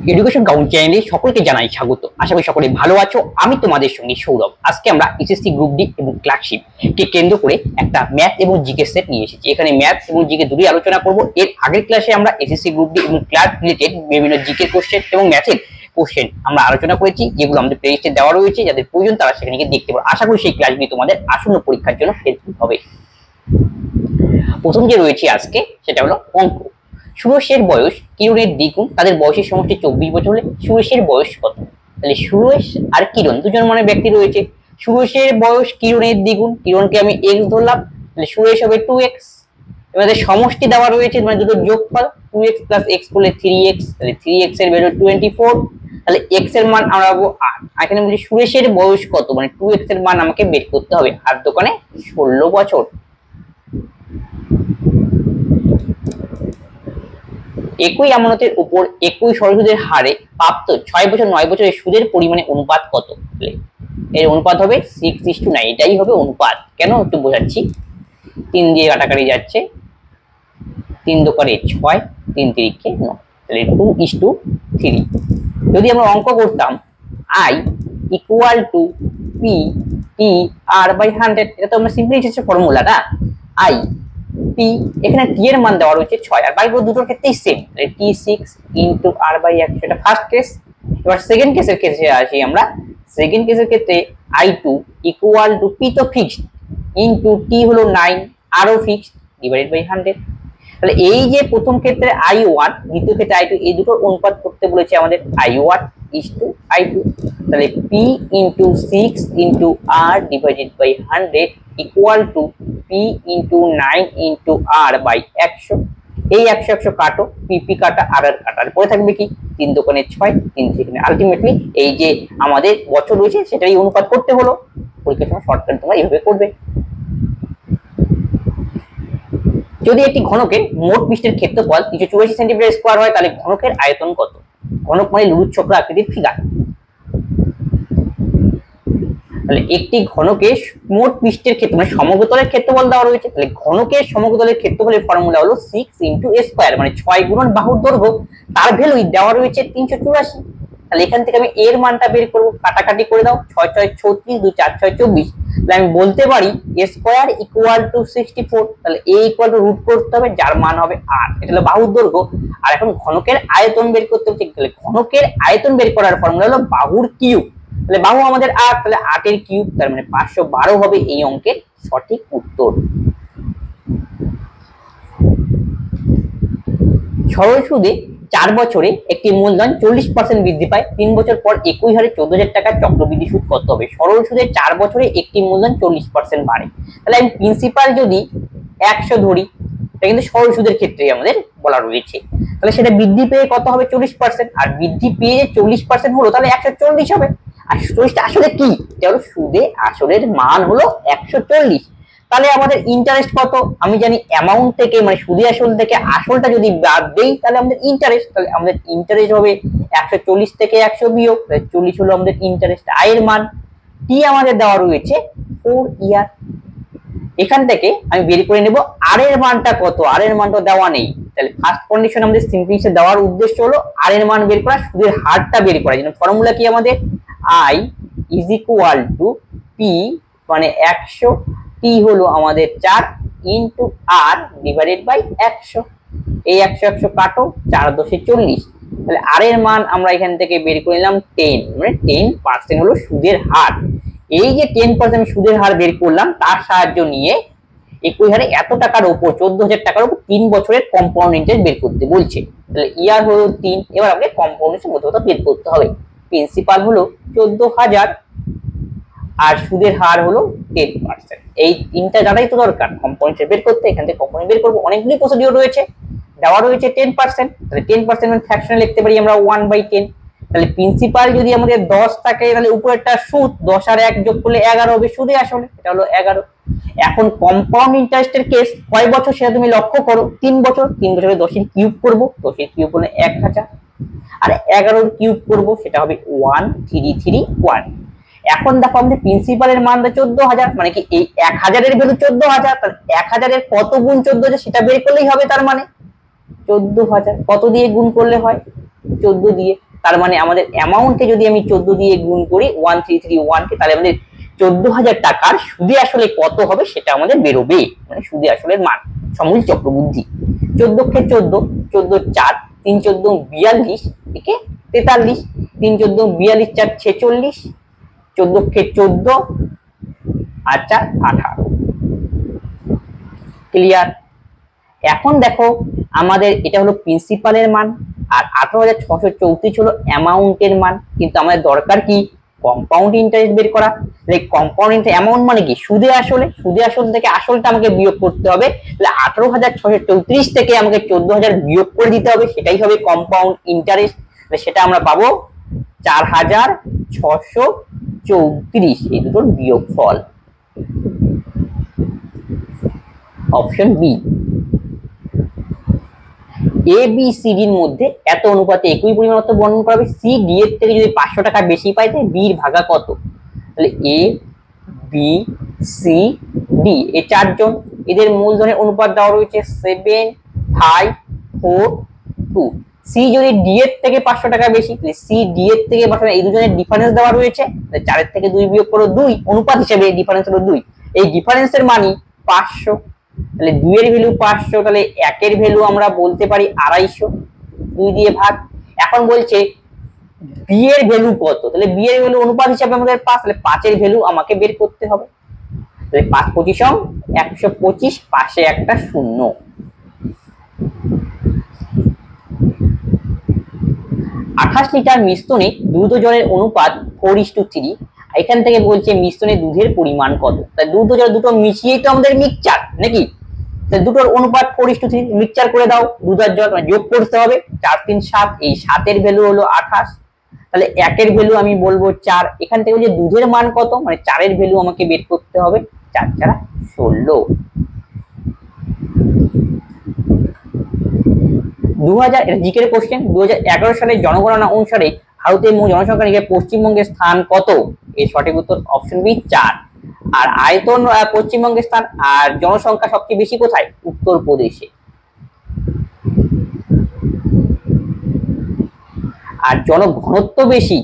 Education count চ্যানেলে সকলকে জানাই স্বাগত। আশা করি সকলে ভালো আছো। আমি তোমাদের সঙ্গে সৌরভ। আজকে আমরা এসএসসি গ্রুপ ডি এবং ক্লার্কশিপ কে কেন্দ্র করে একটা ম্যাথ এবং জিকে সেট নিয়ে এসেছি। এখানে ম্যাথ এবং জিকে দুটোই আলোচনা করব। এর আগের ক্লাসে আমরা এসএসসি গ্রুপ ডি এবং ক্লার্ক রিলেটেড বিভিন্ন জিকে কোশ্চেন এবং ম্যাথের কোশ্চেন আমরা আলোচনা করেছি, যেগুলো আমাদের প্লেলিস্টে দেওয়া রয়েছে। যাদের প্রয়োজন তারা সেখানে গিয়ে দেখতে পারো। আশা করি সেই ক্লাসগুলি তোমাদের আসন্ন পরীক্ষার জন্য হেল্পফুল হবে। প্রথম যে রয়েছে আজকে সেটা হলো অঙ্ক। সুরেশের বয়স কিরণের দ্বিগুণ, তাদের বয়সের সমষ্টি 24 বছর হলে সুরেশের বয়স কত? তাহলে সুরেশ আর কিরণ দুজন মানে ব্যক্তি রয়েছে। সুরেশের বয়স কিরণের দ্বিগুণ, কিরণকে আমি এক্স ধরলাম, তাহলে সুরেশ হবে 2x। এবারে সমষ্টি দেওয়া রয়েছে মানে দুটো যোগফল 2x প্লাস x করলে 3x, তাহলে 3x এর ভ্যালু 24। তাহলে x এর মান আমরা পাবো 8। এখানে বলি সুরেশের বয়স কত, মানে 2x এর মান আমাকে বের করতে হবে। আর দোকানে 16 বছর। একই আমানতের উপর একই সরলসুদের হারে প্রাপ্ত 6 বছর 9 বছরের সুদের পরিমাণে অনুপাত কত? এর অনুপাত হবে 6:9। এটাই হবে অনুপাত। কেন একটু বোঝাচ্ছি। 3 দিয়ে কাটাকাটি যাচ্ছে, 3 দোকানে 6, 3 তিরিকে 9, তাহলে 2:3। যদি আমরা অঙ্ক করতাম I equal to P T R by 100, এটা তো আমরা সিম্পলি হচ্ছে ফর্মুলা না। I P, এখানে টি এর মান দেওয়া রয়েছে 6 আর বাকিগুলো দুটোর ক্ষেত্রেই same, T6 into R by 100। এটা ফার্স্ট কেস। এবার সেকেন্ড কেসের ক্ষেত্রে আসি আমরা। সেকেন্ড কেসের ক্ষেত্রে I2 ইকুয়াল টু P তো ফিক্সড ইনটু T হলো 9, আরও ফিক্সড, ডিভাইডেড বাই 100। তাহলে এই যে প্রথম ক্ষেত্রে I1, দ্বিতীয় ক্ষেত্রে I2, এই দুটোর অনুপাত করতে বলেছে আমাদের I1 ইসটু I2। তাহলে P into 6 into R divided by 100 equal to P into 9 into R by 100। এই 100 100 কাটো, পিপি কাটা আর আর কাটা, পরে থাকবে কি 3 দোকানে 6, 3 থেকে আলটিমেটলি এই যে আমাদের বছর রয়েছে সেটাই অনুপাত করতে হলো। পরীক্ষার সময় শর্টকাট তোমরা এইভাবে করবে। যদি একটি ঘনকের মোট পৃষ্ঠের ক্ষেত্রফল 384 সেন্টিমিটার স্কয়ার হয় তাহলে ঘনকের আয়তন কত? ঘনক মানে লুরুৎ চক্র আকৃতির ফিগার। তাহলে একটি ঘনকের মোট পৃষ্ঠের ক্ষেত্র মানে সমগ্রতলের ক্ষেত্রফল দেওয়া রয়েছে। তাহলে ঘনকের সমগ্রতলের ক্ষেত্রফলের ফর্মুলা হলো 6 ইনটু a স্কয়ার, মানে 6 গুণন বাহুর দৈর্ঘ্য, তার ভ্যালু দেওয়া রয়েছে 384। তাহলে এখান থেকে আমি এর মানটা বের করব। কাটাকাটি করে দাও, 6 6 36, 2 4 6 24। তাহলে আমি বলতে পারি a স্কয়ার ইকুয়াল টু 64। তাহলে a ইকুয়াল টু রুট করতে হবে, যার মান হবে 8। এটা হলো বাহুর দৈর্ঘ্য। আর এখন ঘনকের আয়তন বের করতে হবে। তাহলে ঘনকের আয়তন বের করার ফর্মুলা হলো বাহুর কিউব। তাহলে বাহু আমাদের 8, তাহলে 8 এর কিউব, তার মানে 512 হবে এই অঙ্কের সঠিক উত্তর। সরল সুদে 4 বছরে একটি মূলধন 40% বৃদ্ধি পায়, 3 বছর পর একই হারে 14,000 টাকা চক্রবৃদ্ধি সুদ কত হবে? সরল সুদে 4 বছরে একটি মূলধন 40% বাড়ে। তাহলে আমি প্রিন্সিপাল যদি 100 ধরি, এটা কিন্তু সরল সুদের ক্ষেত্রে আমাদের বলা রয়েছে। তাহলে সেটা বৃদ্ধি পেয়ে কত হবে? 40%। আর বৃদ্ধি পেয়ে 40% হলো তাহলে 140 হবে। আর 40টা আসলে কি? এটা হলো সুদে আসলের মান হলো 140। তাহলে আমাদের ইন্টারেস্ট কত? আমি জানি অ্যামাউন্ট থেকে মানে সুদে আসল থেকে আসলটা যদি বাদ দেই তাহলে আমাদের ইন্টারেস্ট, তাহলে আমাদের ইন্টারেস্ট হবে 140 থেকে 100 বিয়োগ, তাহলে 40 হলো আমাদের ইন্টারেস্ট। আয়ের মান টি আমাদের দেওয়া রয়েছে 4 ইয়ার। এখান থেকে আমি বের করে নেব আর এর মানটা কত। আর এর মানটা দেওয়া নেই। তাহলে ফার্স্ট কন্ডিশন আমাদের সিম্পলিফিকেশন দেওয়ার উদ্দেশ্য হলো আর এর মান বের করা, সুদের হারটা বের করা। যেন ফর্মুলা কি আমাদের I is equal to P মানে 100, টি হলো আমাদের 4 ইনটু আর ডিভাইডেড বাই 100। এই 100 100 কাটো, 4 10 40। তাহলে আর এর মান আমরা এখান থেকে বের করে নিলাম 10, মানে 10% হলো সুদের হার। এই যে 10% আমি সুদের হার বের করলাম তার সাহায্য নিয়ে একই হারে এত টাকার উপর 14,000 টাকার উপর 3 বছরের কম্পাউন্ড ইন্টারেস্ট বের করতে বলছে। তাহলে ইয়ার হলো 3। এবার আমাকে কম্পাউন্ড ইন্টারেস্ট মধ্যে বের করতে হবে। প্রিন্সিপাল হলো 14,000 আর সুদের হার হলো 10%। এই তিনটা জানাই তো দরকার কম্পাউন্ড ইন্টারেস্ট বের করতে। এখান থেকে কম্পাউন্ড বের করব। অনেকগুলি প্রসিডিউর রয়েছে। দেওয়া রয়েছে 10%। তাহলে 10% মানে ফ্র্যাকশনে লিখতে পারি আমরা 1/10। তাহলে প্রিন্সিপাল যদি আমাদের 10 থাকে তাহলে উপরেরটা সুদ, 10 আর 1 যোগ করলে 11 হবে সুদে আসলে, এটা হলো 11। এখন কম্পাউন্ড ইন্টারেস্টের কেস কয় বছর সেটা তুমি লক্ষ্য করো, 3 বছর। 3 বছরে 10 এর কিউব করব, 10 এর কিউব হলো 1000, আর 11 এর কিউব করব সেটা হবে 1331। এখন দেখো আমাদের প্রিন্সিপালের মান 14,000, মানে কি এই 1000 এর ভ্যালু 14,000। তাহলে 1000 এর কত গুণ 14,000 সেটা বের করলেই হবে। তার মানে 14,000 কত দিয়ে গুণ করলে হয়? 14 দিয়ে। তার মানে আমাদের অ্যামাউন্টে যদি আমি 14 দিয়ে গুণ করি 1331 কে, তাহলে আমাদের 14,000 টাকার সুদে আসলে কত হবে সেটা আমাদের বেরোবে, মানে সুদে আসলের মান সমূল চক্রবৃদ্ধি। 14 কে 14, 14 4, 3 14 42 একে 43, 3 14 42 4 46, 14 কে 14 আর 4 18। ক্লিয়ার? এখন দেখো আমাদের এটা হলো প্রিন্সিপালের মান আর 18,634 হলো অ্যামাউন্টের মান, কিন্তু আমাদের দরকার কি কম্পাউন্ড ইন্টারেস্ট বের করা। তাহলে কম্পাউন্ড ইন্টারেস্ট অ্যামাউন্ট মানে কি সুদে আসলে, সুদে আসল থেকে আসলটা আমাকে বিয়োগ করতে হবে। তাহলে 18,634 থেকে আমাকে 14,000 বিয়োগ করে দিতে হবে, সেটাই হবে কম্পাউন্ড ইন্টারেস্ট। সেটা আমরা পাবো 4,634, এই দুটোর বিয়োগফল। Option B. A B C ডির মধ্যে এত অনুপাতে একই পরিমাণ অর্থ বর্ণন করা হবে। সি ডি এর থেকে যদি 500 টাকা বেশি পায় তাহলে বি এর ভাগা কত? তাহলে এ বি সি ডি এই চারজন, এদের মূলধনের অনুপাত দেওয়া রয়েছে 7 5 4 2। সি যদি ডি এর থেকে 500 টাকা বেশি, তাহলে সি ডি এর থেকে 500, এই দুজনের ডিফারেন্স দেওয়া রয়েছে, তাহলে 4 এর থেকে 2 বিয়োগ করো 2, অনুপাত হিসেবে ডিফারেন্স হলো 2, এই ডিফারেন্সের মানই 500। তাহলে 2 এর ভ্যালু 500, তাহলে 1 এর ভ্যালু আমরা বলতে পারি 250, 2 দিয়ে ভাগ। এখন বলছে বি এর ভ্যালু কত, তাহলে বি এর ভ্যালু অনুপাত হিসেবে আমাদের 5, তাহলে 5 এর ভ্যালু আমাকে বের করতে হবে। তাহলে 5 25 125, পাশে একটা শূন্য। 28 লিটার মিশ্রণে দুধ ও জলের অনুপাত 4:3। এখান থেকে বলছে মিশ্রণে দুধের পরিমাণ কত। তাই দুধ ও জল দুটো মিশিয়েই তো আমাদের মিক্সচার নাকি, তাই দুটোর অনুপাত 4:3, মিক্সচার করে দাও দুধ আর জল, মানে যোগ করতে হবে 4 3 7, এই 7 এর ভ্যালু হলো 28, তাহলে 1 এর ভ্যালু আমি বলবো 4। এখান থেকে যে দুধের মান কত, মানে 4 এর ভ্যালু আমাকে বের করতে হবে, 4 4 16। 2000 এটা জিকের কোশ্চেন। 2011 সালের জনগণনা অনুসারে ভারতের মোট জনসংখ্যা নিয়ে পশ্চিমবঙ্গের স্থান কত? এর সঠিক উত্তর অপশন বি 4। আর আয়তন পশ্চিমবঙ্গের স্থান, আর জনসংখ্যা সবচেয়ে বেশি কোথায়? উত্তরপ্রদেশে। আর জনঘনত্ব বেশি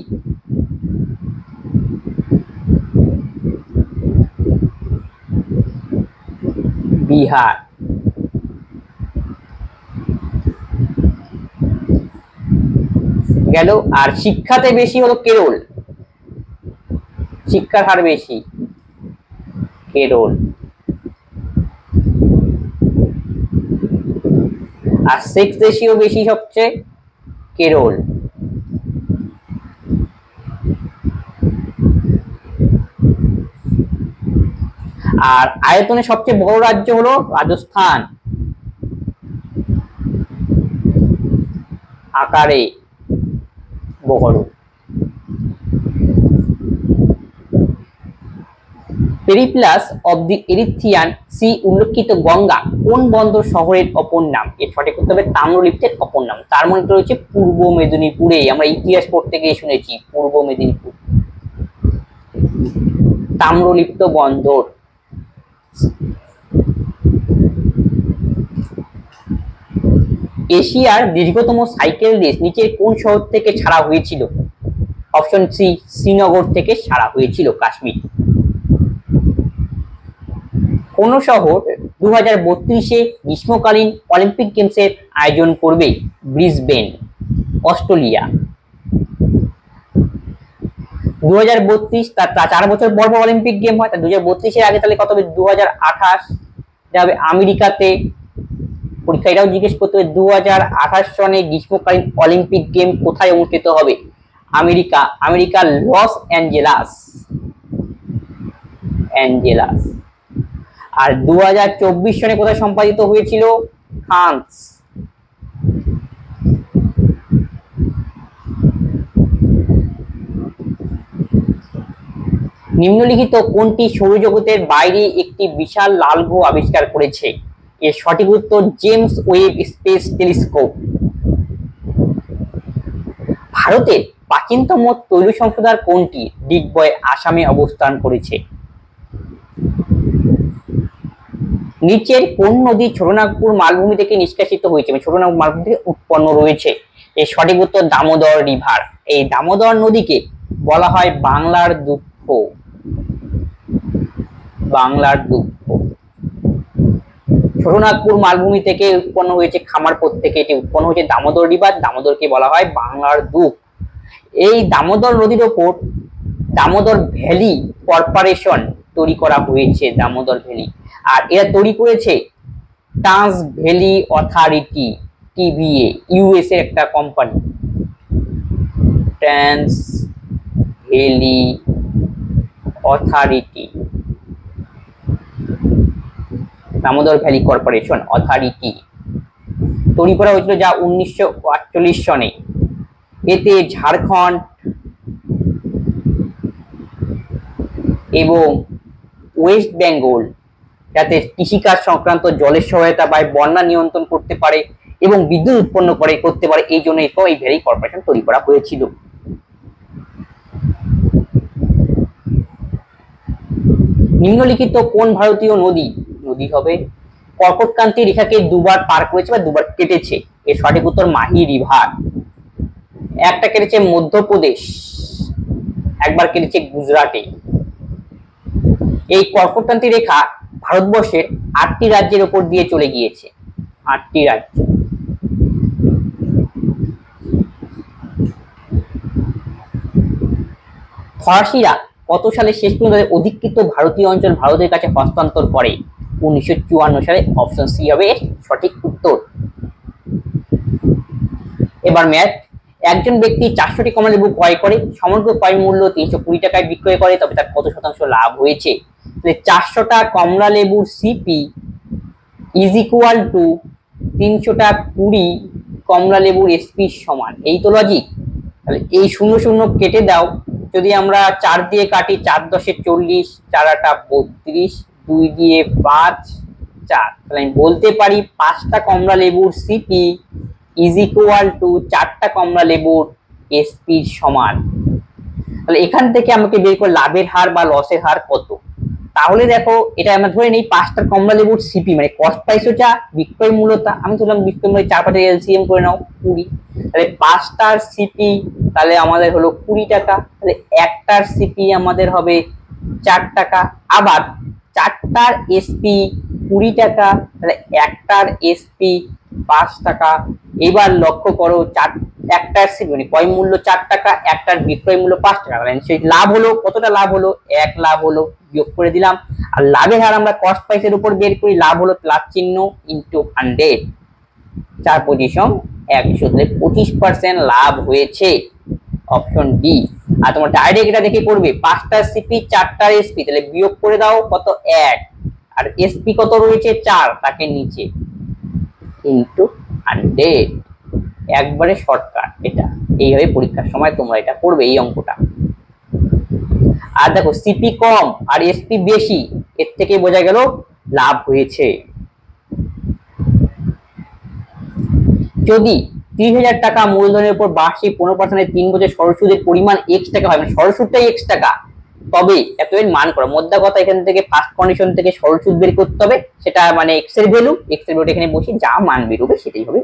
বিহার। গেল। আর শিক্ষাতে বেশি হলো কেরল, শিক্ষার হার বেশি কেরল। আর সেক্স রেশিও বেশি সবচেয়ে কেরল। আর আয়তনে সবচেয়ে বড় রাজ্য হলো রাজস্থান, আকারে বড়। Periplus of the Erythraean Sea উল্লেখিত গঙ্গা কোন বন্দর শহরের অপর নাম? এর সঠিক উত্তর হবে তাম্রলিপ্তের অপর নাম। তার মধ্যে রয়েছে পূর্ব মেদিনীপুরে, আমরা ইতিহাস পড়তে গিয়ে শুনেছি পূর্ব মেদিনীপুর তাম্রলিপ্ত বন্দর। এশিয়ার দীর্ঘতম সাইকেল রেস নিচের কোন শহর থেকে ছাড়া হয়েছিল? অপশন সি শ্রীনগর থেকে ছাড়া হয়েছিল, কাশ্মীর। কোন শহর 2032-এ গ্রীষ্মকালীন অলিম্পিক গেমসের আয়োজন করবে? Brisbane, Australia. 2032 তার 4 বছর পর পর অলিম্পিক গেম হয়, তা 2032-এর আগে তাহলে কত হবে? 2028, এটা হবে আমেরিকাতে। পরীক্ষা এটাও জিজ্ঞেস করতে হবে 2028 সনে গ্রীষ্মকালীন অলিম্পিক গেম কোথায় অনুষ্ঠিত হবে? আমেরিকা, আমেরিকার লস অ্যাঞ্জেলাস। আর 2024 সনে কোথায় সম্পাদিত হয়েছিল? ফ্রান্স। নিম্নলিখিত কোনটি সৌরজগতের বাইরে একটি বিশাল লাল গ্রহ আবিষ্কার করেছে? এর সঠিক উত্তর জেমস ওয়েব স্পেস টেলিস্কোপ। ভারতের প্রাচীনতম তৈল সংশোধনাগার কোনটি? ডিগবয়, আসামে অবস্থান করেছে। নিচের কোন নদী ছোটনাগপুর মালভূমি থেকে নিষ্কাশিত হয়েছে, ছোটনাগপুর মালভূমি থেকে উৎপন্ন রয়েছে? এর সঠিক উত্তর দামোদর রিভার। এই দামোদর নদীকে বলা হয় বাংলার দুঃখ। বাংলার দুঃখ। ছোটনাগপুর মালভূমি থেকে উৎপন্ন হয়েছে, খামারপোত থেকে এটি উৎপন্ন হয়েছে দামোদর রিভার, দামোদরকে বলা হয় বাংলার দুঃখ। এই দামোদর নদীর ওপর দামোদর ভ্যালি কর্পোরেশন তৈরি করা হয়েছে, দামোদর ভ্যালি। আর এরা তৈরি করেছে trans valley authority, TVA, US এর একটা company. Trans valley authority, Damodar valley corporation authority তৈরি করা হয়েছিল, যা 1948 সনে। এতে ঝাড়খণ্ড এবং ওয়েস্ট বেঙ্গল যাতে কৃষিকাজ সংক্রান্ত জলের সহায়তা পায়, বন্যা নিয়ন্ত্রণ করতে পারে এবং বিদ্যুৎ উৎপন্ন করতে পারে, এই জন্য এই ভ্যালি কর্পোরেশন তৈরি করা হয়েছিল। নিম্নলিখিত কোন ভারতীয় নদী হবে কর্কটক্রান্তি রেখাকে দুবার পার করেছে বা দুবার কেটেছে? এর সঠিক উত্তর মাহি রিভার। একটা কেটেছে মধ্যপ্রদেশ, একবার কেটেছে গুজরাটে। এই কর্কটক্রান্তি রেখা ভারতবর্ষের 8টি রাজ্যের উপর দিয়ে চলে গিয়েছে, 8টি রাজ্য। ফরাসিরা কত সালে শেষ পর্যন্ত অধিকৃত ভারতীয় অঞ্চল ভারতের কাছে হস্তান্তর করে? 1954 সালে। অপশন সি হবে সঠিক উত্তর। এবার ম্যাথ। একজন ব্যক্তি 400টি কমলালেবু ক্রয় করে, সমগ্র ক্রয় মূল্য 320 টাকায় বিক্রয় করে, তবে তার কত শতাংশ লাভ হয়েছে? 400টা কমলালেবুর সিপি ইজ ইকুয়াল টু 320 কমলালেবুর এসপি সমান। এই তো লজিক। তাহলে এই 0 0 কেটে দাও। যদি আমরা 4 দিয়ে কাটি, 4 10 40, 4 8 32, 2 দিয়ে 5 4। তাহলে আমি বলতে পারি 5টা কমলালেবুর সিপি ইজ ইকুয়াল টু 4টা কমলালেবুর এসপি সমান। তাহলে এখান থেকে আমাকে বের করে লাভের হার বা লসের হার কত। তাহলে দেখো, এটা আমরা ধরে নেই 5টা কমলালেবুর সিপি মানে কস্ট প্রাইস ওটা, বিক্রয় মূল্যটা আমি ধরলাম বিক্রয় মূল্য 4 5 এলসিএম করে নাও 20। তাহলে 5টার সিপি তাহলে আমাদের হলো 20 টাকা। তাহলে একটার সিপি আমাদের হবে 4 টাকা, আবার 4টার এসপি 20 টাকা, তাহলে একটার এসপি 5 টাকা। এবার লক্ষ্য করো, একটার সিপি মানে ক্রয় মূল্য 4 টাকা, একটার বিক্রয় মূল্য 5 টাকা। তাহলে সেই লাভ হলো কতটা? লাভ হলো 1 লাভ হলো, বিয়োগ করে দিলাম। আর লাভের হার আমরা কস্ট প্রাইসের উপর বের করি, লাভ হলো প্লাস চিহ্ন ইনটু 100, 4 পজিশন 100, তাহলে 25% লাভ হয়েছে। Option D. আর তোমার ডাইরেক্ট এটা দেখে করবে, 5টার সিপি 4টার এসপি, তাহলে বিয়োগ করে দাও কত? 1। আর এসপি কত রয়েছে? 4, তাকে নিচে ইনটু 100। একবারে শর্টকাট এটা। এইভাবে পরীক্ষার সময় তোমরা এটা করবে, এই অঙ্কটা। আর দেখো, সিপি কম আর এসপি বেশি, এর থেকে বোঝা গেল লাভ হয়েছে। যদি 30,000 টাকা মূলধনের উপর বার্ষিক 15% 3 বছর সরল সুদের পরিমাণ x টাকা হয়, মানে সরল সুদটাই x টাকা, তবে এত এর মান করো। মোদ্দা কথা, এখান থেকে ফার্স্ট কন্ডিশন থেকে সরল সুদ বের করতে হবে, সেটা মানে x এর ভ্যালু, x এর ভ্যালুটা এখানে বসি, যা মান বেরোবে সেটাই হবে।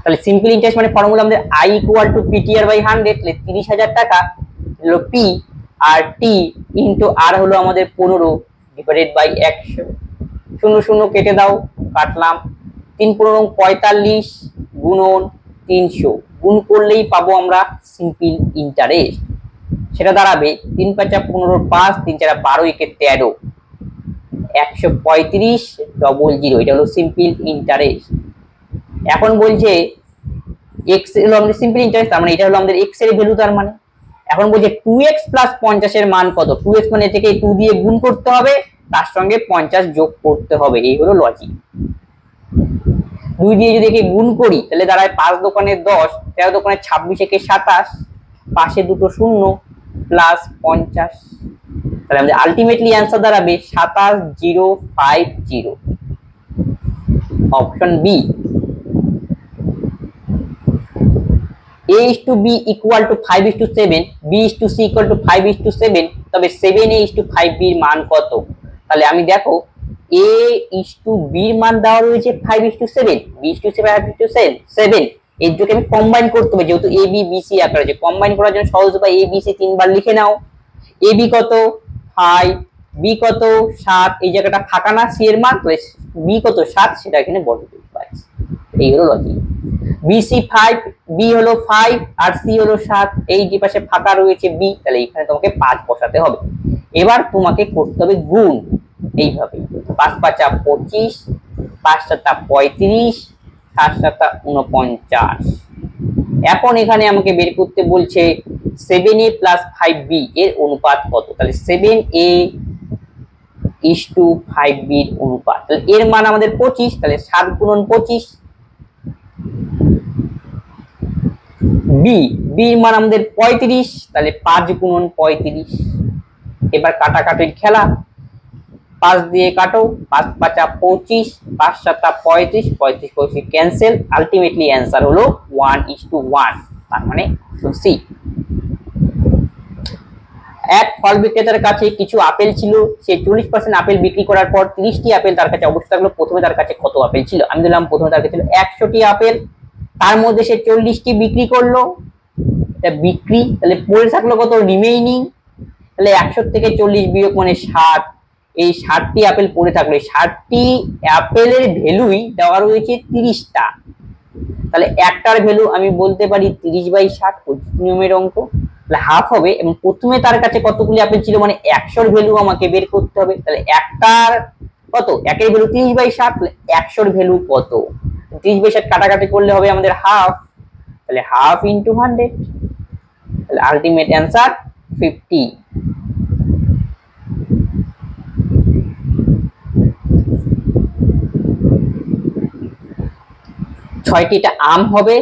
তাহলে সিম্পল ইন্টারেস্ট মানে ফর্মুলা আমাদের i ইকুয়াল টু PTR/100, তাহলে 30,000 টাকা হলো P আর T ইনটু R হলো আমাদের 15 ডিভাইডেড বাই 100। 0 0 কেটে দাও, কাটলাম। 3 15 45 গুণন 300, গুণ করলেই পাবো আমরা সিম্পল ইন্টারেস্ট। সেটা দাঁড়াবে 3 5 15 5, 3 4 12, 1 13, 135,000। এটা হলো সিম্পল ইন্টারেস্ট। এখন বলছে x হলো আমাদের সিম্পল ইন্টারেস্ট, তার মানে এটা হলো আমাদের x এর ভ্যালু। তার মানে এখন বলছে 2x প্লাস 50 এর মান কত? 2x মানে এটাকে 2 দিয়ে গুণ করতে হবে, তার সঙ্গে 50 যোগ করতে হবে। এই হলো লজিক। 2 দিয়ে যদি একে গুণ করি তাহলে দাঁড়ায় 5 দোকানে 10, 13 দোকানে 26, একে 27, পাশে দুটো শূন্য প্লাস 50। তাহলে আমাদের আলটিমেটলি অ্যান্সার দাঁড়াবে 27,050। Option B. A is to B equal to 5 is to 7, B is to C equal to 5 is to 7, তবে 7A is to 5B এর মান কত? তাহলে আমি দেখো, A is to B এর মান দেওয়া রয়েছে 5 is to 7, B is to 7, 5 is to 7, এই দুটোকে আমি কম্বাইন করতে হবে, যেহেতু এ বি বি সি আকারে আছে, কম্বাইন করার জন্য সহজ উপায় এ বি সি 3বার লিখে নাও। এ বি কত 5, বি কত 7, এই জায়গাটা ফাঁকা না, সি এর মান, বি কত 7 সেটা এখানে বসাতে পারছি। এই হলো লজিক। বিসি 5, বি হলো 5 আর সি হলো 7, এই যে পাশে ফাঁকা রয়েছে বি, তাহলে এখানে তোমাকে 5 বসাতে হবে। এবার তোমাকে করতে হবে গুণ, এইভাবে 5 5 25, 5 7 35, 7 7 49। এখন এখানে আমাকে বের করতে বলছে 7a প্লাস 5b এর অনুপাত কত, তাহলে 7a ইস টু 5b এর অনুপাত, তাহলে এর মান আমাদের 25, তাহলে 7 গুণন 25। বি এর মান আমাদের 35, তাহলে 5 গুণন 35। এবার কাটাকাটির খেলা, 5 দিয়ে কাটো, 5 5 25, 5 7 35, 35 35 ক্যান্সেল, আলটিমেটলি অ্যান্সার হলো 1:1, তার মানে সি। এক ফল বিক্রেতার কাছে কিছু আপেল ছিল, সে 40% আপেল বিক্রি করার পর 30টি আপেল তার কাছে অবশিষ্ট থাকলো। প্রথমে তার কাছে কত আপেল ছিল, আমি দিলাম প্রথমে তার কাছে ছিল 100টি আপেল, তার মধ্যে সে 40টি বিক্রি করলো, এটা বিক্রি, তাহলে পড়ে থাকলো কত রিমেইনিং, তাহলে 100 থেকে 40 বিয়োগ মানে 60, এই 60টি আপেল পড়ে থাকলো, 60টি আপেলের ভ্যালুই দেওয়া রয়েছে 30টা, তাহলে একটার ভ্যালু আমি বলতে পারি 30/60, নিয়মের অঙ্ক, তাহলে হাফ হবে। এবং প্রথমে তার কাছে কতগুলি আপেল ছিল মানে 100-র ভ্যালু আমাকে বের করতে হবে, তাহলে একটার কত, একের ভ্যালু 30/60, তাহলে 100-র ভ্যালু কত, 30/60 কাটাকাটি করলে হবে আমাদের হাফ, তাহলে হাফ ইন্টু 100, তাহলে আলটিমেট অ্যান্সার 50। ছয়টিটা আম হবে,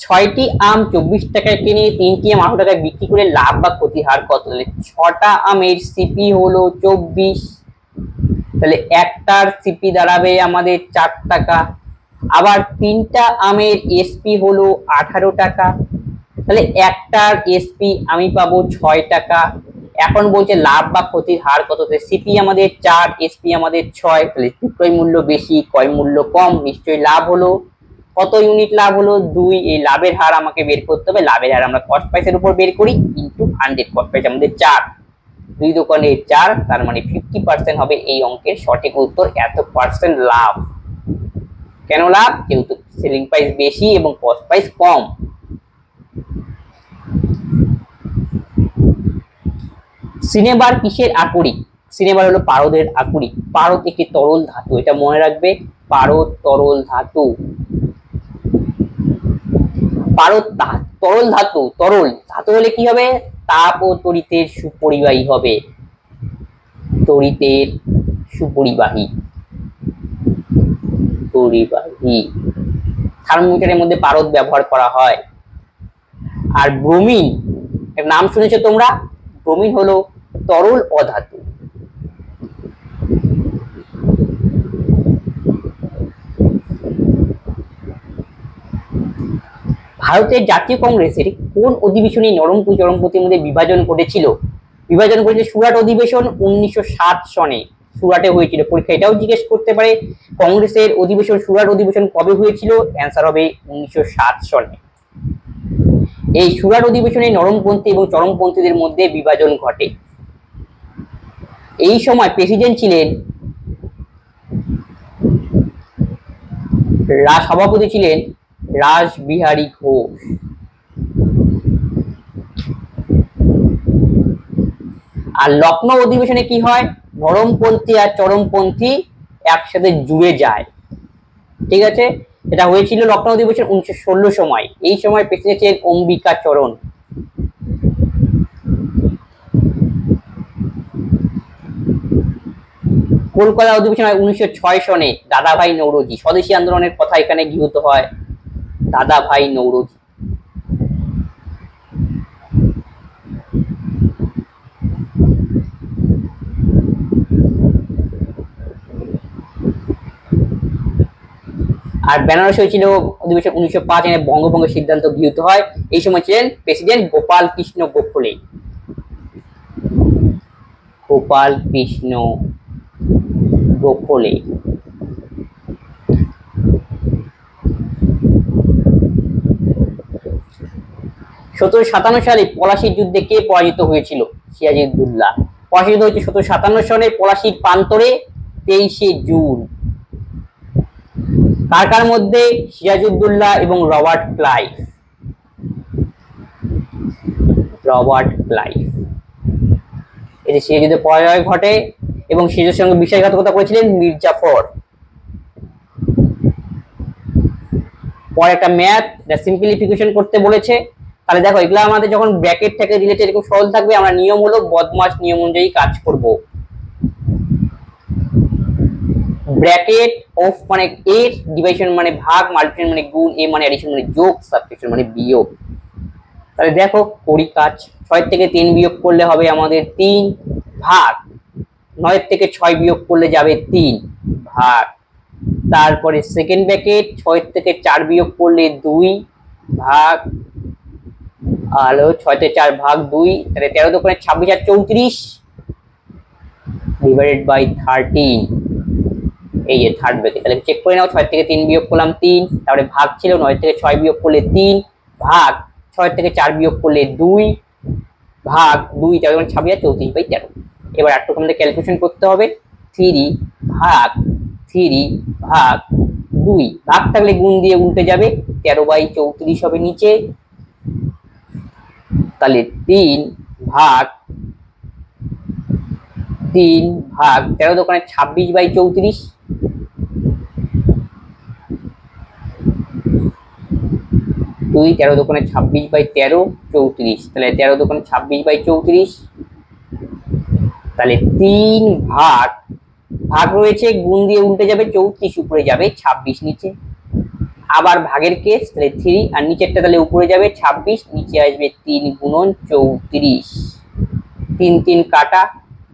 6টি আম 24 টাকায় কিনে 3টি আম 18 টাকায় বিক্রি করে লাভ বা ক্ষতির হার কত, তাহলে 6টা আমের সিপি হলো 24, তাহলে একটার সিপি দাঁড়াবে আমাদের 4 টাকা, আবার 3টা আমের এসপি হলো 18 টাকা, তাহলে একটার এসপি আমি পাবো 6 টাকা। এখন বলছে লাভ বা ক্ষতির হার কত, সিপি আমাদের 4, এসপি আমাদের 6, তাহলে ক্রয় মূল্য বেশি ক্রয় মূল্য কম, নিশ্চয়ই লাভ হলো। কত ইউনিট লাভ হলো 2, এই লাভের হার আমাকে বের করতে হবে, লাভের হার আমরা কস্ট প্রাইসের উপর বের করি ইনটু 100, কস্ট প্রাইস আমাদের 4, 2 দোকানে 4, তার মানে 50% হবে এই অঙ্কের সঠিক উত্তর। এত পার্সেন্ট লাভ, কেন লাভ, যেহেতু সেলিং প্রাইস বেশি এবং কস্ট প্রাইস কম। সিনেবার কিসের আকরিক, সিনেবার হলো পারদের আকরিক, পারদ একটি তরল ধাতু, এটা মনে রাখবে, পারদ তরল ধাতু, পারদ তরল ধাতু, তরল ধাতু হলে কি হবে, তাপ ও তড়িতের সুপরিবাহী হবে, তড়িতের সুপরিবাহী, পরিবাহী, থার্মোমিটারের মধ্যে পারদ ব্যবহার করা হয়। আর ব্রোমিন এর নাম শুনেছো তোমরা, ব্রোমিন হলো তরল অধাতু। ভারতের জাতীয় কংগ্রেসের কোন অধিবেশনে নরমপুর চরমপন্থীর মধ্যে বিভাজন ঘটেছিল, বিভাজন ঘটেছিল সুরাট অধিবেশন 1907 সনে, সুরাটে হয়েছিল, পরীক্ষা এটাও জিজ্ঞেস করতে পারে কংগ্রেসের অধিবেশন সুরাট অধিবেশন কবে হয়েছিল, অ্যান্সার হবে 1907 সনে। এই সুরাট অধিবেশনে নরমপন্থী এবং চরমপন্থীদের মধ্যে বিভাজন ঘটে। এই সময় প্রেসিডেন্ট ছিলেন, সভাপতি ছিলেন রাসবিহারী ঘোষ। আর লখনৌ অধিবেশনে কি হয়, নরমপন্থী আর চরমপন্থী একসাথে জুড়ে যায়, ঠিক আছে, এটা হয়েছিল লখনৌ অধিবেশন 1916 সময়। এই সময় প্রেসিডেন্ট ছিলেন অম্বিকা চরণ। কলকাতা অধিবেশন হয় 1906 সনে, দাদাভাই নৌরোজি, স্বদেশী আন্দোলনের কথা এখানে গৃহীত হয়, দাদাভাই নৌরোজি। আর বেনারস হয়েছিল অধিবেশন 1905, এনে বঙ্গভঙ্গের সিদ্ধান্ত গৃহীত হয়। এই সময় ছিলেন প্রেসিডেন্ট গোপাল কৃষ্ণ গোখলে, গোপাল কৃষ্ণ গোখলে। 1757 সালে পলাশীর যুদ্ধে কে পরাজিত হয়েছিল? সিরাজউদ্দৌলা। পরাজিত হয়েছে 1757 সনে পলাশীর প্রান্তরে 23শে জুন। কার কার মধ্যে? সিরাজউদ্দৌলা এবং রবার্ট ক্লাইভ। Robert Clive. এতে সিরাজুদ্দৌলার পরাজয় ঘটে এবং সিরাজের সঙ্গে বিশ্বাসঘাতকতা করেছিলেন মীর জাফর। পরে একটা ম্যাথ সিম্পলিফিকেশন করতে বলেছে। তাহলে দেখো এগুলো আমাদের যখন ব্র্যাকেট থেকে রিলেটেড এরকম সরল থাকবে, আমরা নিয়ম হলো বদমাশ নিয়ম অনুযায়ী কাজ করব। ব্র্যাকেট অফ মানে এর, ডিভিশন মানে ভাগ, মাল্টিপ্লিকেশন মানে গুণ, এ মানে অ্যাডিশন মানে যোগ, সাবট্রাকশন মানে বিয়োগ। তাহলে দেখো করি কাজ। 6 থেকে 3 বিয়োগ করলে হবে আমাদের 3 ভাগ, 9 থেকে 6 বিয়োগ করলে যাবে 3 ভাগ। তারপরে সেকেন্ড ব্র্যাকেট 6 থেকে 4 বিয়োগ করলে 2 ভাগ, আর 6 থেকে 4 ভাগ 2, তাহলে 13 দোকানে 26 আর 34 ডিভাইডেড বাই 13। এই যে থার্ড ব্র্যাকেট। তাহলে চেক করে নাও, 6 থেকে 3 বিয়োগ করলাম 3, তারপরে ভাগ ছিল 9 থেকে 6 বিয়োগ করলে 3 ভাগ, 6 থেকে 4 বিয়োগ করলে 2 ভাগ 2, তাহলে 26 আর 34 বাই 13। এবার একটু আমাদের ক্যালকুলেশন করতে হবে। 3 ভাগ 3 ভাগ 2, ভাগ থাকলে গুণ দিয়ে উল্টে যাবে, 13 বাই 34 হবে নিচে। তাহলে 3 ভাগ 13 দোকানে 26 বাই 34, 2 13 দোকানে 26 বাই 13 34, তাহলে 13 দোকানে 26 বাই 34। তাহলে 3 ভাগ, ভাগ রয়েছে গুণ দিয়ে উল্টে যাবে, 34 উপরে যাবে, 26 নিচে। আবার ভাগের কেস, তাহলে 3 আর নিচেরটা তাহলে উপরে যাবে 26, নিচে আসবে 3 গুণন 34, 3 3 কাটা,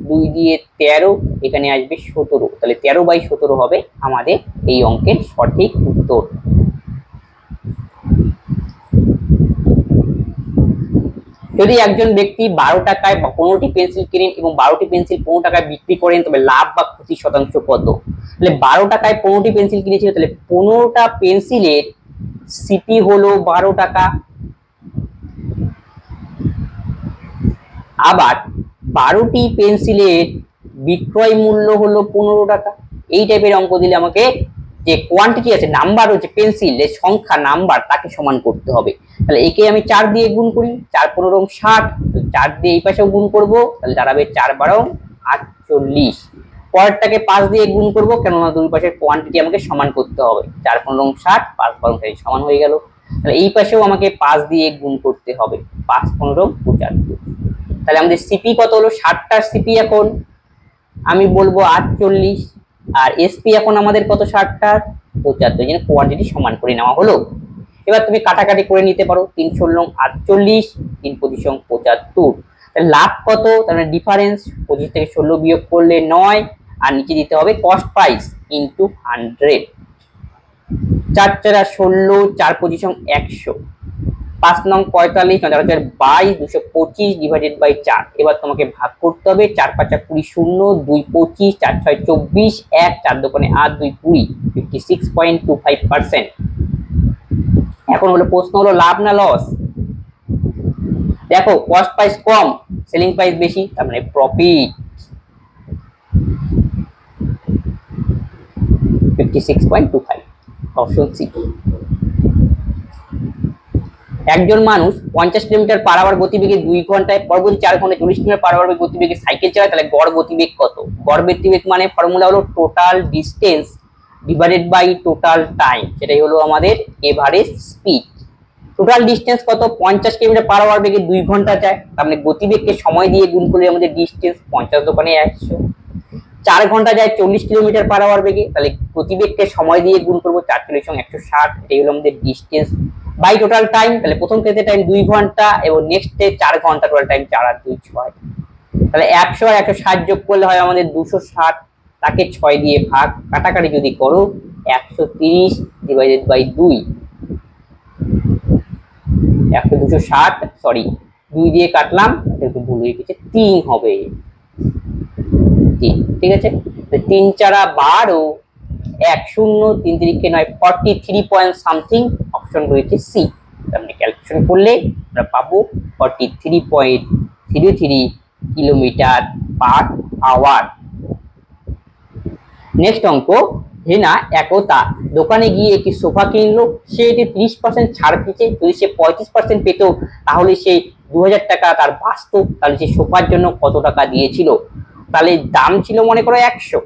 2 দিয়ে 13, এখানে আসবে 17, তাহলে 13 বাই 17 হবে আমাদের এই অঙ্কের সঠিক উত্তর। যদি একজন ব্যক্তি 12 টাকায় 15টি পেন্সিল কিনেন এবং 12টি পেন্সিল 15 টাকায় বিক্রি করেন, তবে লাভ বা ক্ষতি শতাংশ কত? তাহলে 12 টাকায় 15টি পেন্সিল কিনেছিল, তাহলে 15টা পেন্সিলের সিপি হলো 12 টাকা। আবার 12টি পেন্সিলের বিক্রয় মূল্য হলো 15 টাকা। এই টাইপের অঙ্ক দিলে আমাকে যে কোয়ান্টিটি আছে, নাম্বার হচ্ছে পেন্সিলের সংখ্যা, নাম্বার, তাকে সমান করতে হবে। তাহলে একে আমি 4 দিয়ে গুণ করি, 4 15 60, 4 দিয়ে এই পাশেও গুণ করব, তাহলে দাঁড়াবে 4 12 48। পরেরটাকে 5 দিয়ে গুণ করব, কেননা দুই পাশের কোয়ান্টিটি আমাকে সমান করতে হবে। 4 15 60, 5 12 60 সমান হয়ে গেল। তাহলে এই পাশেও আমাকে 5 দিয়ে গুণ করতে হবে, 5 15 75। তাহলে আমাদের সিপি কত হলো? 60টার সিপি এখন আমি বলবো 48, আর এসপি এখন আমাদের কত? 60টার 75, যেন কোয়ান্টিটি সমান করে নেওয়া হলো। এবার তুমি কাটাকাটি করে নিতে পারো, 3 16 48, 3 25 75। তাহলে লাভ কত? তাহলে ডিফারেন্স 25 থেকে 16 বিয়োগ করলে 9, আর নিচে দিতে হবে cost price into 100। 4 4 16, 4 25 100, 5 9 45, 4 4 22, 225 divided by 4। এবার তোমাকে ভাগ করতে হবে, 4 5 20 0, 2 25, 4 6 24, 1 4 দোকানে 8, 2 20, 56.25%। এখন হলো প্রশ্ন হলো লাভ না লস? দেখো কস্ট প্রাইস কম, সেলিং প্রাইস বেশি, তার মানে প্রফিট। 56.25, option C. একজন মানুষ 50 কিলোমিটার পার আওয়ার গতিবেগে 2 ঘন্টায়, পরবর্তী 4 ঘন্টায় 40 কিলোমিটার পার আওয়ার গতিবেগে সাইকেল চালায়, তাহলে গড় গতিবেগ কত? গড় গতিবেগ মানে ফর্মুলা হলো total distance divided by total time, সেটাই হলো আমাদের এভারেজ স্পিড। টোটাল ডিস্টেন্স কত? 50 কিলোমিটার পার আওয়ার বেগে 2 ঘন্টা যায়, তার মানে গতিবেগকে সময় দিয়ে গুণ করলে আমাদের ডিস্টেন্স 50 দোকানে 100। 4 ঘন্টা যায় 40 কিলোমিটার পার আওয়ার বেগে, তাহলে গতিবেগকে সময় দিয়ে গুণ করবো, 4 40 160, এটাই হলো আমাদের ডিস্টেন্স বাই টোটাল টাইম। তাহলে প্রথম ক্ষেত্রে টাইম 2 ঘন্টা এবং নেক্সটে 4 ঘন্টা, টোটাল টাইম 4 আর 2 6। তাহলে 100 আর 160 যোগ করলে হয় আমাদের 260, তাকে 6 দিয়ে ভাগ, কাটাকাটি যদি করো 130 ডিভাইডেড বাই 2, 260, সরি 2 দিয়ে কাটলাম, একটু ভুল হয়ে গেছে, 3 হবে। ঠিক আছে, 3 4 12, 1 0, 3 3 9, 43 পয়েন্ট সামথিং, অপশন রয়েছে সি। আপনি ক্যালকুলেশন করলে আমরা পাবো 43.33 কিলোমিটার পার আওয়ার। নেক্সট অঙ্ক, হেনা একতা দোকানে গিয়ে একটি সোফা কিনলো, সে এটি 30% ছাড় পেয়েছে। যদি সে 35% পেত তাহলে সে 2000 টাকা তার বাঁচত। তাহলে সে সোফার জন্য কত টাকা দিয়েছিল? তাহলে দাম ছিল মনে করো 100,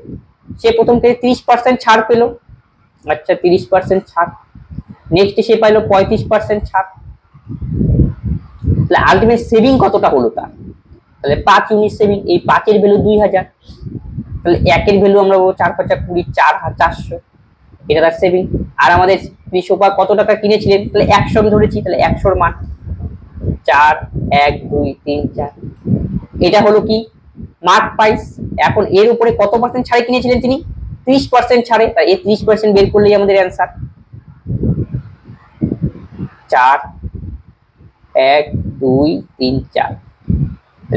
সে প্রথম থেকে 30% ছাড় পেল। আচ্ছা 30% ছাড়, নেক্সট সে পাইলো 35% ছাড়। তাহলে আলটিমেট সেভিং কতটা হলো তার? তাহলে 5 ইউনিট সেভিং। এই 5 এর ভ্যালু 2000, তাহলে 1 এর ভ্যালু আমরা বলবো 4 5 20, 4400, এটা তার সেভিং। আর আমাদের সোফা কত টাকা কিনেছিলেন? তাহলে 100 আমি ধরেছি, তাহলে 100 এর মান 4 1 2 3 4, এটা হলো কি মার্ক প্রাইস। এখন এর উপরে কত পার্সেন্ট ছাড়ে কিনেছিলেন তিনি? 30% ছাড়ে। তাই এই 30% বের করলেই আমাদের অ্যান্সার 4 1 2 3 4।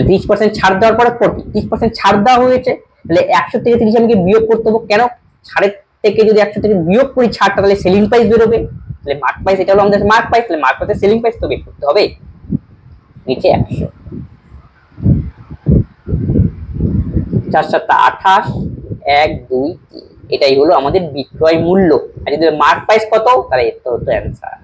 30% ছাড় দেওয়ার পরে 30% ছাড় দেওয়া হয়েছে, তাহলে 100 থেকে 30 আমাকে বিয়োগ করতে হবে। কেন? ছাড়ের থেকে যদি 100 থেকে বিয়োগ করি ছাড়টা, তাহলে সেলিং প্রাইস বেরোবে। তাহলে মার্ক প্রাইস, এটা হলো আমাদের মার্ক প্রাইস। তাহলে মার্ক প্রাইসের সেলিং প্রাইস তো বের করতে হবে। নিচে 100, 4 7 28 1 2 3, এটাই হলো আমাদের বিক্রয় মূল্য। আর যদি মার্ক প্রাইস কত, তাহলে এটা হতো অ্যান্সার।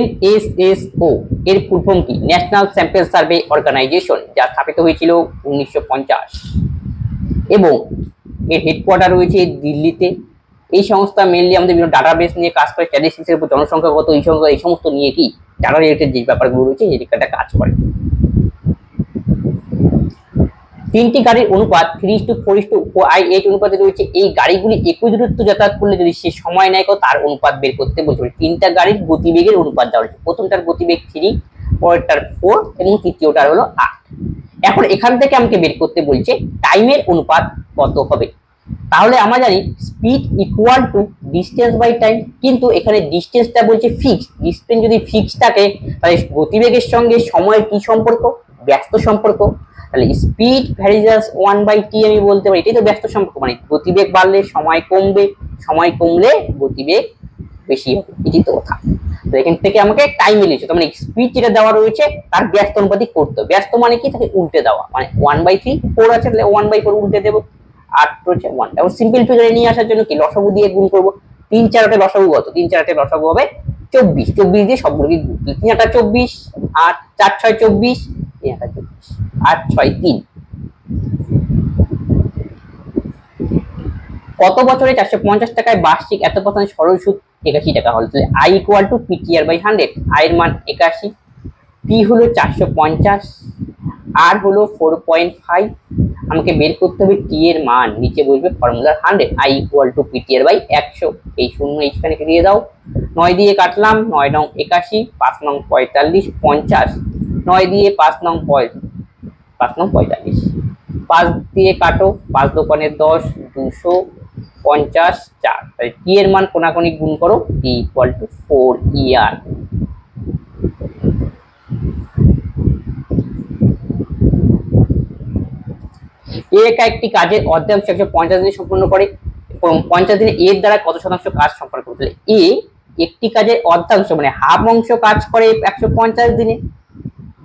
NSSO এর ফুল ফর্ম কি? ন্যাশনাল স্যাম্পল সার্ভে অর্গানাইজেশন, যা স্থাপিত হয়েছিল 1950 এবং এর হেডকোয়ার্টার রয়েছে দিল্লিতে। এই সংস্থা মেনলি আমাদের বিভিন্ন ডাটাবেস নিয়ে কাজ করে, স্ট্যাটিস্টিক্সের উপর, জনসংখ্যাগত এই সমস্ত নিয়ে কি ডাটা রিলেটেড যে ব্যাপারগুলো রয়েছে এই একটা কাজ করে। 3টি গাড়ির অনুপাত 3:4:8 অনুপাতে রয়েছে। এই গাড়িগুলি একই দূরত্ব যাতায়াত করলে যদি সে সময় নেয় তার অনুপাত বের করতে বলছে। 3টা গাড়ির গতিবেগের অনুপাত দেওয়া হয়েছে। প্রথমটার গতিবেগ 3, পরেরটার 4 এবং তৃতীয়টার হলো 8। এখন এখান থেকে আমাকে বের করতে বলছে টাইমের অনুপাত কত হবে। তাহলে আমরা জানি speed equal to distance by time, কিন্তু এখানে ডিস্টেন্সটা বলছে ফিক্সড। ডিস্টেন্স যদি ফিক্সড থাকে তাহলে গতিবেগের সঙ্গে সময়ের কি সম্পর্ক? ব্যস্ত সম্পর্ক। তাহলে স্পিড ভ্যারিজাস 1/t আমি বলতে পারি, এটাই তো ব্যস্ত সম্পর্ক। মানে গতিবেগ বাড়লে সময় কমবে, সময় কমলে গতিবেগ বেশি হবে, এটাই তো কথা। তো এখান থেকে আমাকে টাইম মিলেছে, তার মানে স্পিড যেটা দেওয়া রয়েছে তার ব্যস্ত অনুপাতিক করতে হবে। ব্যস্ত মানে কি? তাকে উল্টে দেওয়া, মানে 1/3 4 আছে, তাহলে 1/4 উল্টে দেবো। 8 হচ্ছে 1। এবং সিম্পল ফিগারে নিয়ে আসার জন্য কি লসাগু দিয়ে গুণ করবো। 3 4 8 লসাগু কত? 3 4 8 লসাগু হবে 24। 24 দিয়ে সবগুলোকে গুণ, 3 8 24, 8 4 6 24, 3 8 24, 8 6 3। কত বছরে 450 টাকায় বার্ষিক এত পার্সেন্ট সরল সুদ 81 টাকা হলো? তাহলে I equal two PTR/100। I এর মান 81, P হলো 450, R হলো 4.5। আমাকে বের করতে হবে T এর মান। নিচে বসবে ফর্মুলার 100। I equal two PTR/100। এই শূন্য এইখানে দিয়ে দাও। 9 দিয়ে কাটলাম, 9 নং 81, 5 নং 45, 50। 9 দিয়ে 5 নং 45, 5 দিয়ে কাটো, 5 দোকানে 10, 250, 4। তাহলে T এর মান কোনাকুনি গুণ করো, T ইকুয়াল টু 4 ইয়ার। একা একটি কাজের অর্ধাংশ 150 দিনে সম্পূর্ণ করে। 50 দিনে এর দ্বারা কত শতাংশ কাজ সম্পন্ন করতে? এ একটি কাজের অর্ধাংশ মানে হাফ অংশ কাজ করে 150 দিনে।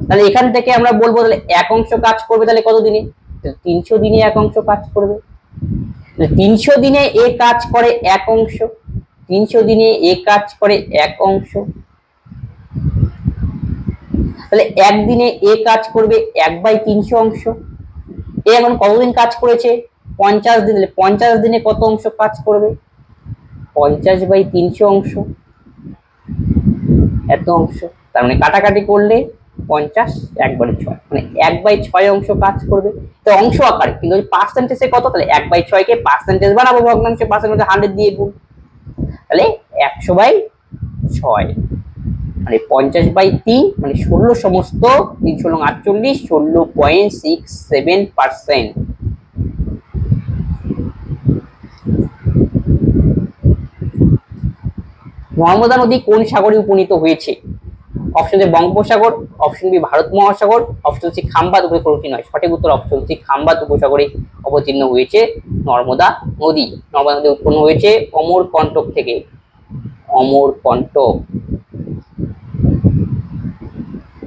তাহলে এখান থেকে আমরা বলবো তাহলে এক অংশ কাজ করবে তাহলে কত দিনে? 300 দিনে এক অংশ কাজ করবে। 300 দিনে এ কাজ করে এক অংশ, 300 দিনে এ কাজ করে এক অংশ। তাহলে একদিনে এ কাজ করবে 1/300 অংশ। এ এখন কতদিন কাজ করেছে? 50 দিন। 50 দিনে কত অংশ কাজ করবে? 50/300 অংশ, এত অংশ। তার মানে কাটাকাটি করলে 50 1/6, মানে 1/6 অংশ কাজ করবে। তো অংশ আকারে, কিন্তু পার্সেন্টেজে কত? তাহলে 1/6 কে পার্সেন্টেজ বানাবো, ভগ্নাংশে পার্সেন্টেজ 100 দিয়ে গুণ। তাহলে 100/6 মানে 50/3 মানে 16 সমস্ত 300 লং 48, 16.67%। নর্মদা নদী কোন সাগরে উপনীত হয়েছে? অপশন এ বঙ্গোপসাগর, অপশন বি ভারত মহাসাগর, অপশন সি খাম্বাত উপসাগরে নয়। সঠিক উত্তর অপশন সি খাম্বাত উপসাগরে অবতীর্ণ হয়েছে নর্মদা নদী। নর্মদা নদী উৎপন্ন হয়েছে অমরকণ্টক থেকে। অমরকণ্টক।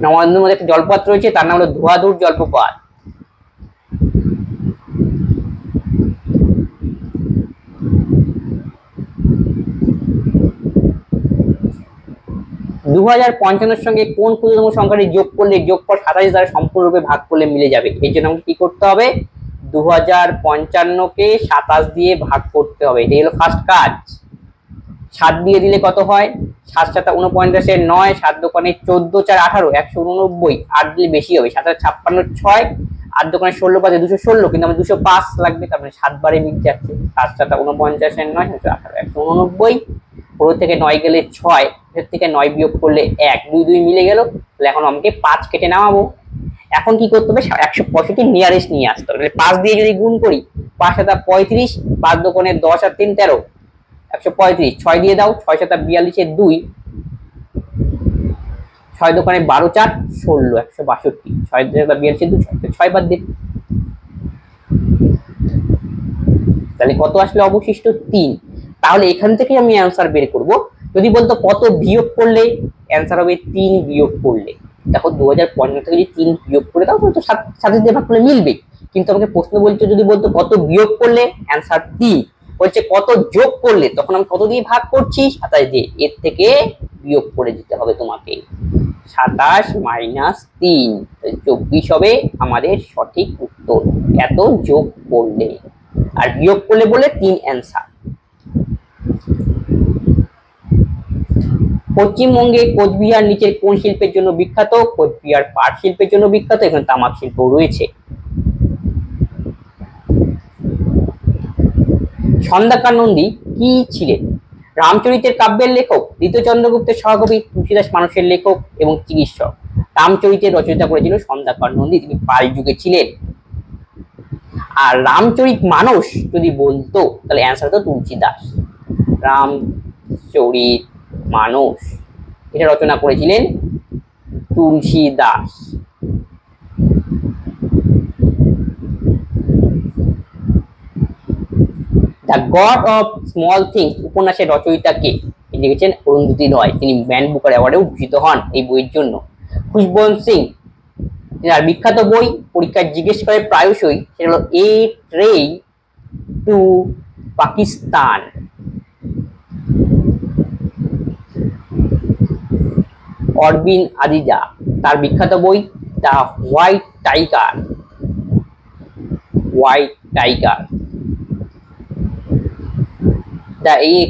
নর্মদা নদীর মধ্যে একটা জলপ্রপাত রয়েছে, তার নাম হলো ধোয়াধুর জলপ্রপাত। দু হাজার পঞ্চান্নের সঙ্গে কোন ক্ষুদ্রতম সংখ্যাটি যোগ করলে যোগফল 27 দ্বারা সম্পূর্ণরূপে ভাগ করলে মিলে যাবে? এর জন্য আমাকে কি করতে হবে? 2055 কে 27 দিয়ে ভাগ করতে হবে। এটা হলো ফার্স্ট কাজ। 7 দিয়ে দিলে কত হয়? 7 7 49 এর 9, 7 দোকানে 14 4 18, 189। 8 দিলে বেশি হবে, 7 56 6, 8 দোকানে 16 5 216, কিন্তু আমার 205 লাগবে, তার মানে 7 বারে মিট যাচ্ছে। 7 7 49 এর 9, 18 189। 4 থেকে 9 গেলে 6, এর থেকে 9 বিয়োগ করলে 1, 2 2 মিলে গেল। তাহলে এখন আমাকে 5 কেটে নামাবো। এখন কি করতে হবে? 165 নিয়ারেস্ট নিয়ে আসতে হবে। 5 দিয়ে যদি গুণ করি, 5 7 35, 5 দোকানে 10 আর 3 13, 135। 6 দিয়ে দাও, 6 7 42 এর 2, 6 দোকানে 12 4 16, 162। 6 7 42 এর 2, 6 বাদ দিন। তাহলে কত আসলে অবশিষ্ট? 3। তাহলে এখান থেকে আমি অ্যান্সার বের করব। যদি বলতো কত বিয়োগ করলে অ্যান্সার হবে 3 বিয়োগ করলে। দেখো 2015 থেকে যদি 3 বিয়োগ করে দাও তো 7 দিয়ে ভাগ করলে মিলবে। কিন্তু আমাকে প্রশ্ন বলছে, যদি বলতো কত বিয়োগ করলে অ্যান্সার 3, বলছে কত যোগ করলে, তখন আমি কত দিয়ে ভাগ করছি? 27 দিয়ে। এর থেকে বিয়োগ করে দিতে হবে তোমাকে। 27 মাইনাস 3, 24 হবে আমাদের সঠিক উত্তর। এত যোগ করলে আর বিয়োগ করলে বলে 3 অ্যান্সার। পশ্চিমবঙ্গে কোচবিহার নিচের কোন শিল্পের জন্য বিখ্যাত? কোচবিহার পাট শিল্পের জন্য বিখ্যাত, এখানে তামাক শিল্প রয়েছে। খন্দকার নন্দী কি ছিলেন? রামচরিতের কাব্যের লেখক, দ্বিতীয় চন্দ্রগুপ্তের সহকবি, তুলসীদাস মানসের লেখক এবং চিকিৎসক। রামচরিতের রচয়িতা করেছিল খন্দকার নন্দী, তিনি পাল যুগে ছিলেন। আর রামচরিত মানস যদি বলতো তাহলে অ্যান্সার হতো তুলসীদাস। রামচরিত মানস এটা রচনা করেছিলেন Tulsidas. The god of small things উপন্যাসের রচয়িতা কে? লিখেছেন অরুন্ধতী রয়, তিনি ম্যান বুকার অ্যাওয়ার্ডেও ভূষিত হন এই বইয়ের জন্য। খুশবন্ত সিং, যার বিখ্যাত বই পরীক্ষায় জিজ্ঞেস করে প্রায়শই, সেটা হলো এ ট্রেন টু পাকিস্তান। অরবিন্দ আদিজা, তার বিখ্যাত বই the white tiger. White tiger.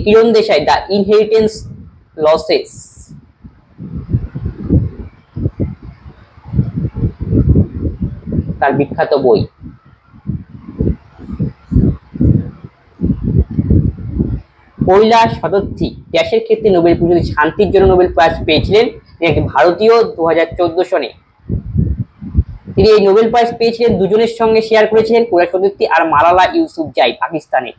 Kiran Desai, the inheritance losses. তার বিখ্যাত বই। কৈলাস সত্যার্থী গ্যাসের ক্ষেত্রে নোবেল পুরস্কার, শান্তির জন্য নোবেল প্রাইজ পেয়েছিলেন, তিনি একটি ভারতীয়। 2014 সনে তিনি এই নোবেল প্রাইজ পেয়েছিলেন, দুজনের সঙ্গে শেয়ার করেছিলেন, কৈলাস সত্যার্থী আর মালালা ইউসুফজাই, পাকিস্তানের।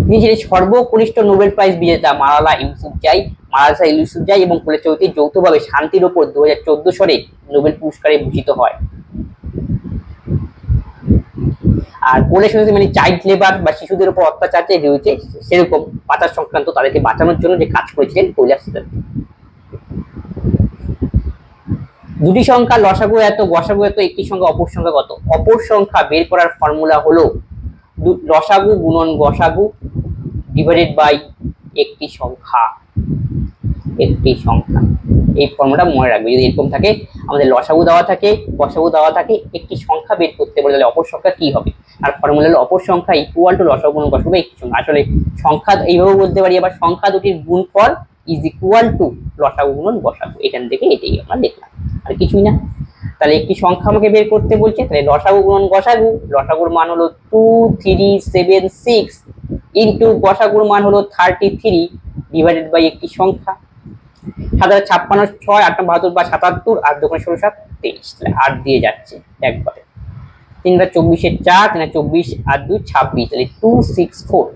তিনি ছিলেন সর্বকনিষ্ঠ নোবেল প্রাইজ বিজেতা মালালা ইউসুফজাই এবং কৈলাস সত্যার্থী যৌথভাবে শান্তির ওপর 2014 সনে নোবেল পুরস্কারে ভূষিত হয়। আর কৈলাস সত্যার্থী মানে চাইল্ড লেবার বা শিশুদের উপর অত্যাচার যে রয়েছে সেরকম পাচার সংক্রান্ত, তাদেরকে বাঁচানোর জন্য যে কাজ করেছিলেন কৈলাস সত্যার্থী। দুটি সংখ্যা লসাগু এত গসাগু এত, একটি সংখ্যা অপর সংখ্যা কত? অপর সংখ্যা বের করার ফর্মুলা হলো লসাগু গুণন গসাগু ডিভাইডেড বাই একটি সংখ্যা। একটি সংখ্যা, এই ফর্মুলাটা মনে রাখবে। যদি এরকম থাকে, আমাদের লসাগু দেওয়া থাকে, গসাগু দেওয়া থাকে, একটি সংখ্যা বের করতে বলে, তাহলে অপর সংখ্যা কি হবে? আর ফর্মুলা হলো অপর সংখ্যা ইকুয়াল টু লসাগু গুণন গসাগু একটি সংখ্যা। আসলে সংখ্যা এইভাবে বলতে পারি, আবার সংখ্যা দুটির গুণফল ইজ ইকুয়াল টু লসাগু গুণন গসাগু। এখান থেকে এটাই আমরা দেখলাম, আর কিছুই না। তাহলে একটি সংখ্যা আমাকে বের করতে বলছে, তাহলে লসাগু গুণন গসাগু, লসাগুর মান হলো 2376 ইন্টু গসাগুর মান হলো 33 ডিভাইডেড বাই একটি সংখ্যা। 756 6 8 72 বা 77, আর দোকানে 16 7 23, তাহলে 8 দিয়ে যাচ্ছে একবারে। 3 24 এর 4, 3 24 আর 2 26, তাহলে 264।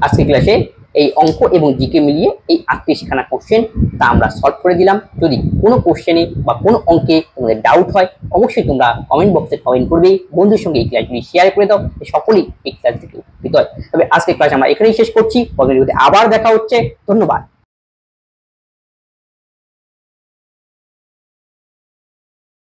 আজকে ক্লাসে এই অঙ্ক এবং জিকে মিলিয়ে এই 38খানা কোশ্চেন তা আমরা সলভ করে দিলাম। যদি কোনো কোশ্চেনে বা কোনো অঙ্কে তোমাদের ডাউট হয় অবশ্যই তোমরা কমেন্ট বক্সে কমেন্ট করবে, বন্ধুর সঙ্গে এই ক্লাসগুলি শেয়ার করে দাও, সকলেই এই ক্লাস থেকে উপকৃত হয়। তবে আজকে ক্লাস আমরা এখানেই শেষ করছি, পরের ভিডিওতে আবার দেখা হচ্ছে। ধন্যবাদ।